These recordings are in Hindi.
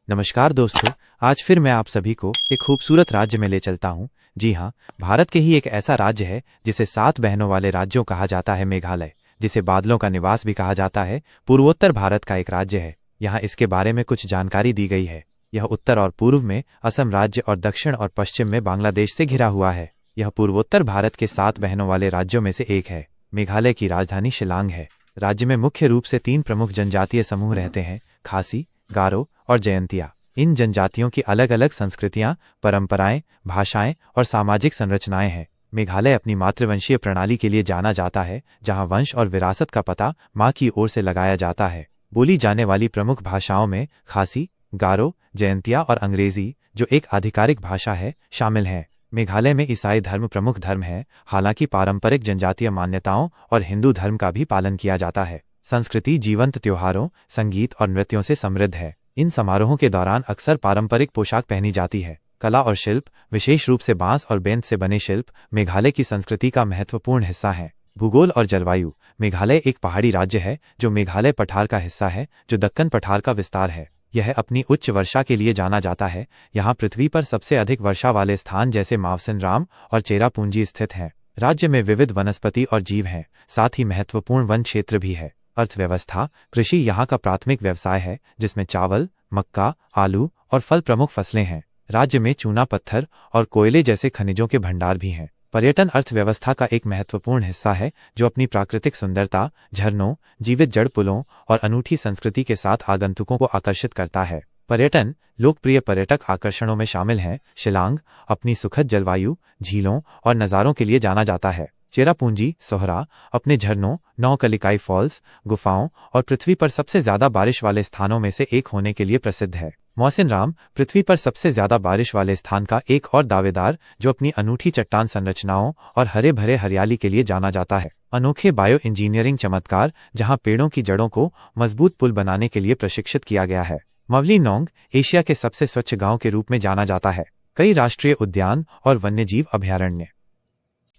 नमस्कार दोस्तों, आज फिर मैं आप सभी को एक खूबसूरत राज्य में ले चलता हूँ। जी हाँ, भारत के ही एक ऐसा राज्य है जिसे 7 बहनों वाले राज्यों कहा जाता है, मेघालय, जिसे बादलों का निवास भी कहा जाता है। पूर्वोत्तर भारत का एक राज्य है। यहाँ इसके बारे में कुछ जानकारी दी गई है। यह उत्तर और पूर्व में असम राज्य और दक्षिण और पश्चिम में बांग्लादेश से घिरा हुआ है। यह पूर्वोत्तर भारत के 7 बहनों वाले राज्यों में से एक है। मेघालय की राजधानी शिलांग है। राज्य में मुख्य रूप से 3 प्रमुख जनजातीय समूह रहते हैं, खासी, गारो और जयंतिया। इन जनजातियों की अलग अलग संस्कृतियां, परंपराएं, भाषाएं और सामाजिक संरचनाएं हैं। मेघालय अपनी मातृवंशीय प्रणाली के लिए जाना जाता है, जहां वंश और विरासत का पता मां की ओर से लगाया जाता है। बोली जाने वाली प्रमुख भाषाओं में खासी, गारो, जयंतिया और अंग्रेजी, जो एक आधिकारिक भाषा है, शामिल हैं। मेघालय में ईसाई धर्म प्रमुख धर्म है, हालांकि पारंपरिक जनजातीय मान्यताओं और हिंदू धर्म का भी पालन किया जाता है। संस्कृति जीवंत त्योहारों, संगीत और नृत्यों से समृद्ध है। इन समारोहों के दौरान अक्सर पारंपरिक पोशाक पहनी जाती है। कला और शिल्प, विशेष रूप से बांस और बेंत से बने शिल्प, मेघालय की संस्कृति का महत्वपूर्ण हिस्सा है। भूगोल और जलवायु। मेघालय एक पहाड़ी राज्य है जो मेघालय पठार का हिस्सा है, जो दक्कन पठार का विस्तार है। यह अपनी उच्च वर्षा के लिए जाना जाता है। यहाँ पृथ्वी पर सबसे अधिक वर्षा वाले स्थान जैसे मावसिन राम और चेरापूंजी स्थित हैं। राज्य में विविध वनस्पति और जीव हैं, साथ ही महत्वपूर्ण वन क्षेत्र भी है। अर्थव्यवस्था। कृषि यहाँ का प्राथमिक व्यवसाय है, जिसमें चावल, मक्का, आलू और फल प्रमुख फसलें हैं। राज्य में चूना पत्थर और कोयले जैसे खनिजों के भंडार भी हैं। पर्यटन अर्थव्यवस्था का एक महत्वपूर्ण हिस्सा है, जो अपनी प्राकृतिक सुंदरता, झरनों, जीवित जड़ पुलों और अनूठी संस्कृति के साथ आगंतुकों को आकर्षित करता है। पर्यटन। लोकप्रिय पर्यटक आकर्षणों में शामिल हैं शिलांग अपनी सुखद जलवायु, झीलों और नज़ारों के लिए जाना जाता है। चेरापूंजी सोहरा अपने झरनों, नौकलिकाई फॉल्स, गुफाओं और पृथ्वी पर सबसे ज्यादा बारिश वाले स्थानों में से एक होने के लिए प्रसिद्ध है। मौसिन राम पृथ्वी पर सबसे ज्यादा बारिश वाले स्थान का एक और दावेदार, जो अपनी अनूठी चट्टान संरचनाओं और हरे भरे हरियाली के लिए जाना जाता है। अनोखे बायो इंजीनियरिंग चमत्कार, जहां पेड़ों की जड़ों को मजबूत पुल बनाने के लिए प्रशिक्षित किया गया है। मवली नोंग एशिया के सबसे स्वच्छ गांव के रूप में जाना जाता है। कई राष्ट्रीय उद्यान और वन्यजीव अभयारण्य।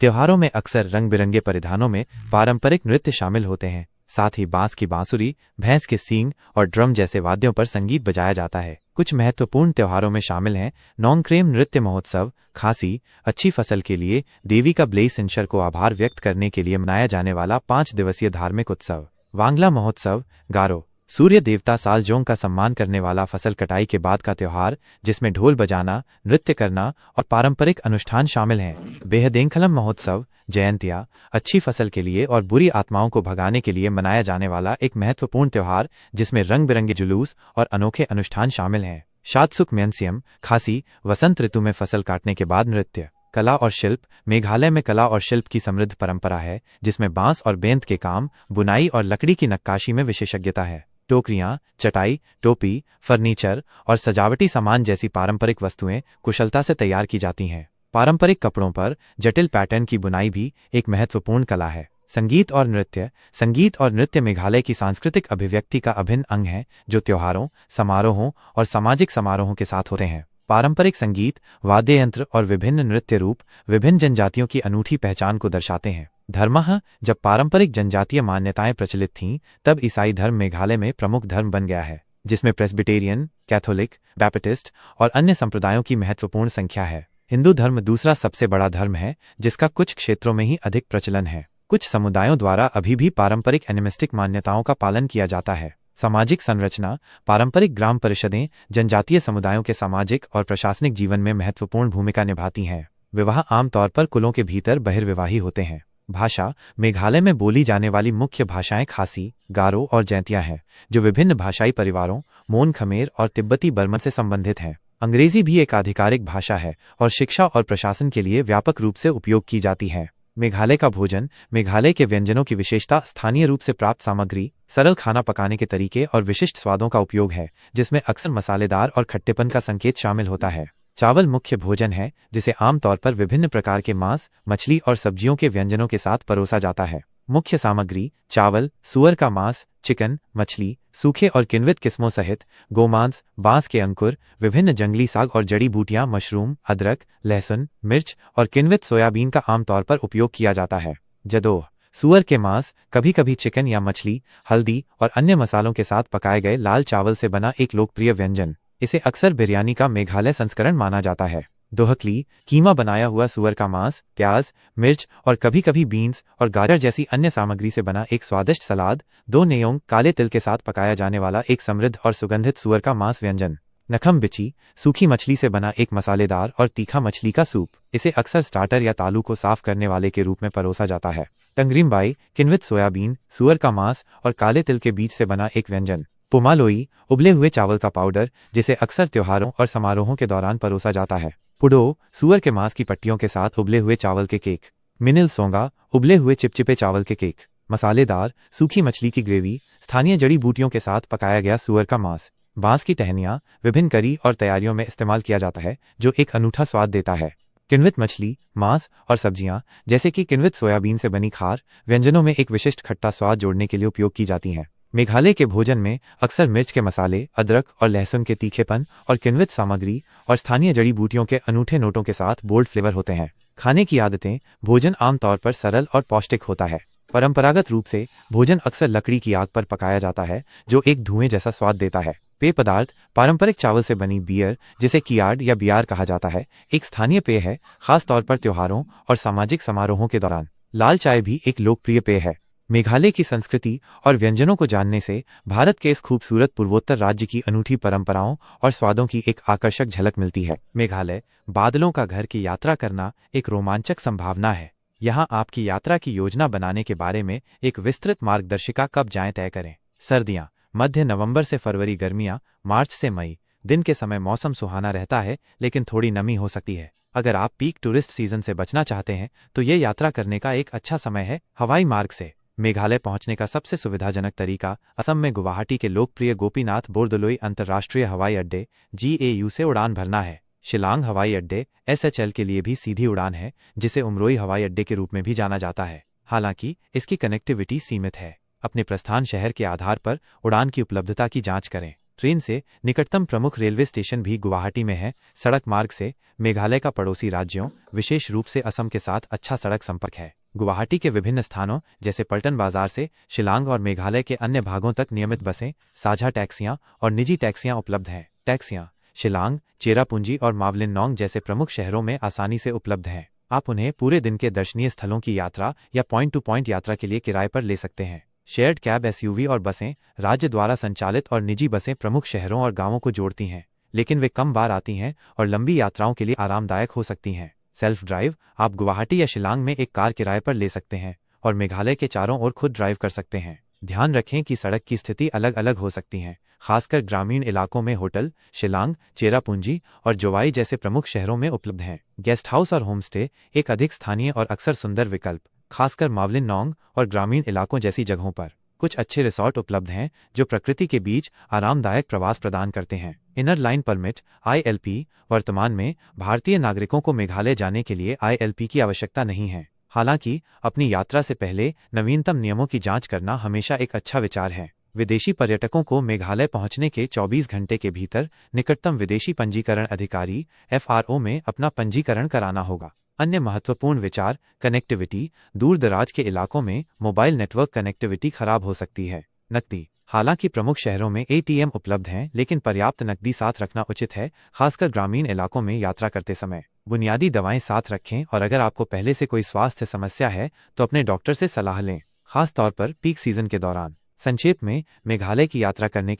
त्योहारों में अक्सर रंग बिरंगे परिधानों में पारंपरिक नृत्य शामिल होते हैं। साथ ही बांस की बांसुरी, भैंस के सींग और ड्रम जैसे वाद्यों पर संगीत बजाया जाता है। कुछ महत्वपूर्ण त्योहारों में शामिल हैं नोंगक्रेम नृत्य महोत्सव, खासी, अच्छी फसल के लिए देवी का ब्लेई सिंशर को आभार व्यक्त करने के लिए मनाया जाने वाला 5 दिवसीय धार्मिक उत्सव। वांगला महोत्सव, गारो, सूर्य देवता सालजोंग का सम्मान करने वाला फसल कटाई के बाद का त्योहार, जिसमें ढोल बजाना, नृत्य करना और पारंपरिक अनुष्ठान शामिल हैं। बेहदेंखलम महोत्सव, जयंतिया, अच्छी फसल के लिए और बुरी आत्माओं को भगाने के लिए मनाया जाने वाला एक महत्वपूर्ण त्योहार, जिसमें रंग बिरंगे जुलूस और अनोखे अनुष्ठान शामिल हैं। शादसुक म्यंसियम, खासी, वसंत ऋतु में फसल काटने के बाद नृत्य। कला और शिल्प। मेघालय में कला और शिल्प की समृद्ध परंपरा है, जिसमें बांस और बेंत के काम, बुनाई और लकड़ी की नक्काशी में विशेषज्ञता है। टोकरियां, चटाई, टोपी, फर्नीचर और सजावटी सामान जैसी पारंपरिक वस्तुएं कुशलता से तैयार की जाती हैं। पारंपरिक कपड़ों पर जटिल पैटर्न की बुनाई भी एक महत्वपूर्ण कला है। संगीत और नृत्य। संगीत और नृत्य मेघालय की सांस्कृतिक अभिव्यक्ति का अभिन्न अंग है, जो त्योहारों, समारोहों और सामाजिक समारोहों के साथ होते हैं। पारंपरिक संगीत, वाद्य यंत्र और विभिन्न नृत्य रूप विभिन्न जनजातियों की अनूठी पहचान को दर्शाते हैं। धर्मः। जब पारंपरिक जनजातीय मान्यताएं प्रचलित थीं, तब ईसाई धर्म मेघालय में प्रमुख धर्म बन गया है, जिसमें प्रेस्बिटेरियन, कैथोलिक, बैप्टिस्ट और अन्य संप्रदायों की महत्वपूर्ण संख्या है। हिंदू धर्म दूसरा सबसे बड़ा धर्म है, जिसका कुछ क्षेत्रों में ही अधिक प्रचलन है। कुछ समुदायों द्वारा अभी भी पारंपरिक एनिमिस्टिक मान्यताओं का पालन किया जाता है। सामाजिक संरचना। पारंपरिक ग्राम परिषदें जनजातीय समुदायों के सामाजिक और प्रशासनिक जीवन में महत्वपूर्ण भूमिका निभाती हैं। विवाह आमतौर पर कुलों के भीतर बहिर्विवाही होते हैं। भाषा। मेघालय में बोली जाने वाली मुख्य भाषाएं खासी, गारो और जैंतिया हैं, जो विभिन्न भाषाई परिवारों, मोन खमेर और तिब्बती बर्मन से संबंधित हैं। अंग्रेजी भी एक आधिकारिक भाषा है और शिक्षा और प्रशासन के लिए व्यापक रूप से उपयोग की जाती है। मेघालय का भोजन। मेघालय के व्यंजनों की विशेषता स्थानीय रूप से प्राप्त सामग्री, सरल खाना पकाने के तरीके और विशिष्ट स्वादों का उपयोग है, जिसमें अक्सर मसालेदार और खट्टेपन का संकेत शामिल होता है। चावल मुख्य भोजन है, जिसे आमतौर पर विभिन्न प्रकार के मांस, मछली और सब्जियों के व्यंजनों के साथ परोसा जाता है। मुख्य सामग्री चावल, सुअर का मांस, चिकन, मछली, सूखे और किण्वित किस्मों सहित गोमांस, बांस के अंकुर, विभिन्न जंगली साग और जड़ी बूटियां, मशरूम, अदरक, लहसुन, मिर्च और किण्वित सोयाबीन का आमतौर पर उपयोग किया जाता है। जदोह सुअर के मांस, कभी कभी चिकन या मछली, हल्दी और अन्य मसालों के साथ पकाए गए लाल चावल से बना एक लोकप्रिय व्यंजन। इसे अक्सर बिरयानी का मेघालय संस्करण माना जाता है। दोहकली कीमा बनाया हुआ सुअर का मांस, प्याज, मिर्च और कभी कभी बीन्स और गाजर जैसी अन्य सामग्री से बना एक स्वादिष्ट सलाद। दो नेयोंग काले तिल के साथ पकाया जाने वाला एक समृद्ध और सुगंधित सुअर का मांस व्यंजन। नखम बिची सूखी मछली से बना एक मसालेदार और तीखा मछली का सूप। इसे अक्सर स्टार्टर या तालू को साफ करने वाले के रूप में परोसा जाता है। टंगरीमबाई किन्वित सोयाबीन, सुअर का मांस और काले तिल के बीज से बना एक व्यंजन। पुमालोई उबले हुए चावल का पाउडर, जिसे अक्सर त्योहारों और समारोहों के दौरान परोसा जाता है। पुडो सुअर के मांस की पट्टियों के साथ उबले हुए चावल के केक। मिनिल सोंगा उबले हुए चिपचिपे चावल के केक। मसालेदार सूखी मछली की ग्रेवी, स्थानीय जड़ी बूटियों के साथ पकाया गया सुअर का मांस। बांस की टहनियाँ विभिन्न करी और तैयारियों में इस्तेमाल किया जाता है, जो एक अनूठा स्वाद देता है। किण्वित मछली, मांस और सब्जियां जैसे कि किण्वित सोयाबीन से बनी खार व्यंजनों में एक विशिष्ट खट्टा स्वाद जोड़ने के लिए उपयोग की जाती हैं। मेघालय के भोजन में अक्सर मिर्च के मसाले, अदरक और लहसुन के तीखेपन और किण्वित सामग्री और स्थानीय जड़ी बूटियों के अनूठे नोटों के साथ बोल्ड फ्लेवर होते हैं। खाने की आदतें, भोजन आमतौर पर सरल और पौष्टिक होता है। परंपरागत रूप से भोजन अक्सर लकड़ी की आग पर पकाया जाता है, जो एक धुएं जैसा स्वाद देता है। पेय पदार्थ पारंपरिक चावल से बनी बियर, जिसे कियार्ड या बियार कहा जाता है, एक स्थानीय पेय है, खास तौर पर त्योहारों और सामाजिक समारोहों के दौरान। लाल चाय भी एक लोकप्रिय पेय है। मेघालय की संस्कृति और व्यंजनों को जानने से भारत के इस खूबसूरत पूर्वोत्तर राज्य की अनूठी परंपराओं और स्वादों की एक आकर्षक झलक मिलती है। मेघालय बादलों का घर की यात्रा करना एक रोमांचक संभावना है। यहाँ आपकी यात्रा की योजना बनाने के बारे में एक विस्तृत मार्गदर्शिका कब जाएं तय करें। सर्दियाँ मध्य नवंबर से फरवरी। गर्मियाँ मार्च से मई। दिन के समय मौसम सुहाना रहता है, लेकिन थोड़ी नमी हो सकती है। अगर आप पीक टूरिस्ट सीजन से बचना चाहते हैं तो ये यात्रा करने का एक अच्छा समय है। हवाई मार्ग से मेघालय पहुंचने का सबसे सुविधाजनक तरीका असम में गुवाहाटी के लोकप्रिय गोपीनाथ बोरदोलोई अंतर्राष्ट्रीय हवाई अड्डे GAU से उड़ान भरना है। शिलांग हवाई अड्डे SHL के लिए भी सीधी उड़ान है, जिसे उमरोई हवाई अड्डे के रूप में भी जाना जाता है। हालांकि इसकी कनेक्टिविटी सीमित है। अपने प्रस्थान शहर के आधार पर उड़ान की उपलब्धता की जांच करें। ट्रेन से निकटतम प्रमुख रेलवे स्टेशन भी गुवाहाटी में है। सड़क मार्ग से मेघालय का पड़ोसी राज्यों, विशेष रूप से असम के साथ अच्छा सड़क संपर्क है। गुवाहाटी के विभिन्न स्थानों जैसे पल्टन बाजार से शिलांग और मेघालय के अन्य भागों तक नियमित बसें, साझा टैक्सियां और निजी टैक्सियां उपलब्ध हैं। टैक्सियां शिलांग, चेरापूंजी और मावलिनोंग जैसे प्रमुख शहरों में आसानी से उपलब्ध हैं। आप उन्हें पूरे दिन के दर्शनीय स्थलों की यात्रा या पॉइंट टू पॉइंट यात्रा के लिए किराए पर ले सकते हैं। शेयर्ड कैब SUV और बसें राज्य द्वारा संचालित और निजी बसें प्रमुख शहरों और गांवों को जोड़ती हैं, लेकिन वे कम बार आती हैं और लंबी यात्राओं के लिए आरामदायक हो सकती हैं। सेल्फ ड्राइव आप गुवाहाटी या शिलांग में एक कार किराए पर ले सकते हैं और मेघालय के चारों ओर खुद ड्राइव कर सकते हैं। ध्यान रखें कि सड़क की स्थिति अलग अलग हो सकती है, खासकर ग्रामीण इलाकों में होटल शिलांग, चेरापूंजी और जोवाई जैसे प्रमुख शहरों में उपलब्ध हैं। गेस्ट हाउस और होमस्टे एक अधिक स्थानीय और अक्सर सुंदर विकल्प, खासकर मावलिनोंग और ग्रामीण इलाकों जैसी जगहों पर। कुछ अच्छे रिसॉर्ट उपलब्ध हैं जो प्रकृति के बीच आरामदायक प्रवास प्रदान करते हैं। इनर लाइन परमिट ILP वर्तमान में भारतीय नागरिकों को मेघालय जाने के लिए ILP की आवश्यकता नहीं है। हालांकि अपनी यात्रा से पहले नवीनतम नियमों की जांच करना हमेशा एक अच्छा विचार है। विदेशी पर्यटकों को मेघालय पहुंचने के 24 घंटे के भीतर निकटतम विदेशी पंजीकरण अधिकारी FRO में अपना पंजीकरण कराना होगा। अन्य महत्वपूर्ण विचार कनेक्टिविटी, दूर दराज के इलाकों में मोबाइल नेटवर्क कनेक्टिविटी खराब हो सकती है। नकदी हालांकि प्रमुख शहरों में ATM उपलब्ध हैं, लेकिन पर्याप्त नकदी साथ रखना उचित है, खासकर ग्रामीण इलाकों में यात्रा करते समय। बुनियादी दवाएं साथ रखें और अगर आपको पहले से कोई स्वास्थ्य समस्या है तो अपने डॉक्टर से सलाह लें, खास तौर पर पीक सीजन के दौरान। संक्षेप में मेघालय की यात्रा करने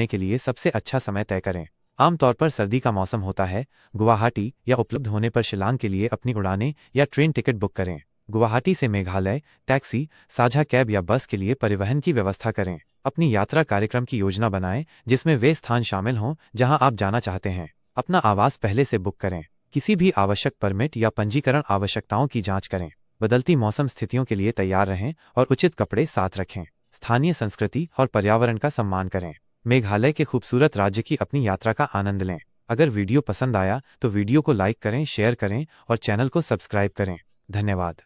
के लिए सबसे अच्छा समय तय करें। आमतौर पर सर्दी का मौसम होता है। गुवाहाटी या उपलब्ध होने पर शिलांग के लिए अपनी उड़ानें या ट्रेन टिकट बुक करें। गुवाहाटी से मेघालय टैक्सी, साझा कैब या बस के लिए परिवहन की व्यवस्था करें। अपनी यात्रा कार्यक्रम की योजना बनाएं जिसमें वे स्थान शामिल हों जहां आप जाना चाहते हैं। अपना आवास पहले से बुक करें। किसी भी आवश्यक परमिट या पंजीकरण आवश्यकताओं की जांच करें। बदलती मौसम स्थितियों के लिए तैयार रहें और उचित कपड़े साथ रखें। स्थानीय संस्कृति और पर्यावरण का सम्मान करें। मेघालय के खूबसूरत राज्य की अपनी यात्रा का आनंद लें। अगर वीडियो पसंद आया तो वीडियो को लाइक करें, शेयर करें और चैनल को सब्सक्राइब करें। धन्यवाद।